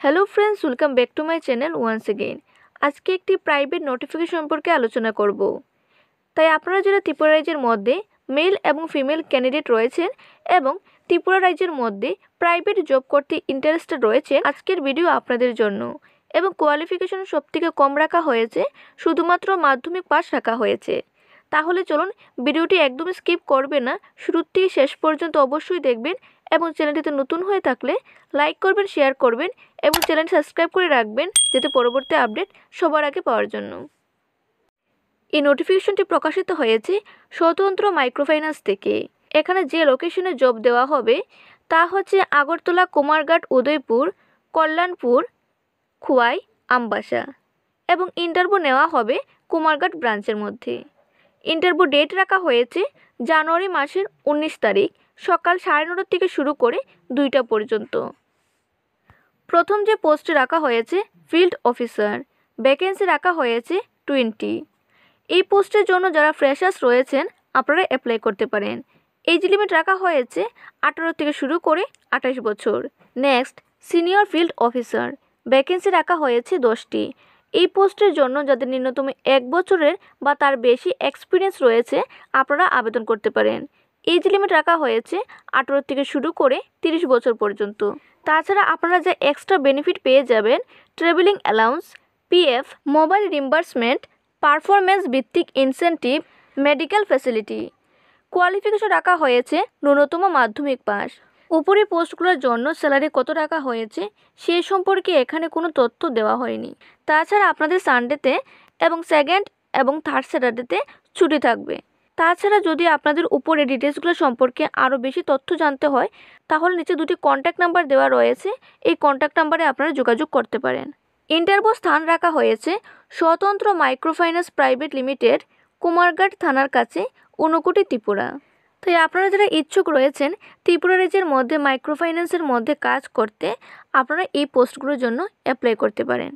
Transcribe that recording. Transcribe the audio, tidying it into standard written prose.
Hello friends, welcome back to my channel once again. আজকে একটি private notification সম্পর্কে আলোচনা করব। তাই আপনারা যারা ত্রিপুরা রাজ্যের মধ্যে মেল এবং ফিমেল ক্যান্ডিডেট রয়েছেন এবং ত্রিপুরা রাজ্যের মধ্যে প্রাইভেট জব করতে ইন্টারেস্টেড রয়েছেন, আজকের ভিডিও আপনাদের জন্য। এবং কোয়ালিফিকেশন সবথেকে কম রাখা হয়েছে, শুধুমাত্র মাধ্যমিক পাস রাখা হয়েছে। তাহলে চলুন, ভিডিওটি একদম স্কিপ করবেন না, শুরু থেকে শেষ পর্যন্ত অবশ্যই দেখবেন এবং চ্যানেলটিতে নতুন হয়ে থাকলে লাইক করবেন, শেয়ার করবেন এবং চ্যানেলটি সাবস্ক্রাইব করে রাখবেন যাতে পরবর্তী আপডেট সবার আগে পাওয়ার জন্য। এই নোটিফিকেশনটি প্রকাশিত হয়েছে স্বতন্ত্র মাইক্রোফাইন্যান্স থেকে। এখানে যে লোকেশনে জব দেওয়া হবে তা হচ্ছে আগরতলা, কুমারঘাট, উদয়পুর, কল্যাণপুর, খোয়াই, আমবাসা এবং ইন্টারভিউ নেওয়া হবে কুমারঘাট ব্রাঞ্চের মধ্যে। ইন্টারভিউ ডেট রাখা হয়েছে জানুয়ারি মাসের 19 তারিখ, সকাল 9:30 থেকে শুরু করে 2টা পর্যন্ত। প্রথম যে পোস্টে রাখা হয়েছে ফিল্ড অফিসার, ভ্যাকেন্সি রাখা হয়েছে 20। এই পোস্টের জন্য যারা ফ্রেশার্স রয়েছেন আপনারা অ্যাপ্লাই করতে পারেন। এজ লিমিট রাখা হয়েছে 18 থেকে শুরু করে 28 বছর। Next, senior field officer, vacancy রাখা হয়েছে 10টি। এই পোস্টের জন্য যাদের ন্যূনতম 1 বছরের বা তার বেশি এক্সপিরিয়েন্স রয়েছে আপনারা আবেদন করতে পারেন। এজ লিমিট রাখা হয়েছে 18 থেকে শুরু করে 30 বছর পর্যন্ত। তাছাড়া আপনারা যে এক্সট্রা বেনিফিট পেয়ে যাবেন, travelling allowance, PF, mobile reimbursement, performance ভিত্তিক ইনসেন্টিভ, মেডিকেল ফ্যাসিলিটি। কোয়ালিফিকেশন রাখা হয়েছে ন্যূনতম মাধ্যমিক পাস। উপরি পোস্টগুলোর জন্য স্যালারি কত রাখা হয়েছে সে সম্পর্কে এখানে কোনো তথ্য দেওয়া হয়নি। তাছাড়া আপনাদের সানডেতে এবং সেকেন্ড এবং থার্ড স্যাটারডেতে ছুটি থাকবে। তাছাড়া যদি আপনাদের উপরে ডিটেলসগুলো সম্পর্কে আরও বেশি তথ্য জানতে হয় তাহলে নিচে 2টি কন্ট্যাক্ট নাম্বার দেওয়া রয়েছে, এই কন্ট্যাক্ট নাম্বারে আপনারা যোগাযোগ করতে পারেন। ইন্টারভিউ স্থান রাখা হয়েছে স্বতন্ত্র মাইক্রোফাইন্যান্স প্রাইভেট লিমিটেড, কুমারঘাট থানার কাছে, ঊনকোটি, ত্রিপুরা। তাই আপনারা যারা ইচ্ছুক রয়েছেন ত্রিপুরা রাজ্যের মধ্যে মাইক্রোফাইন্যান্সের মধ্যে কাজ করতে, আপনারা এই পোস্টগুলোর জন্য অ্যাপ্লাই করতে পারেন।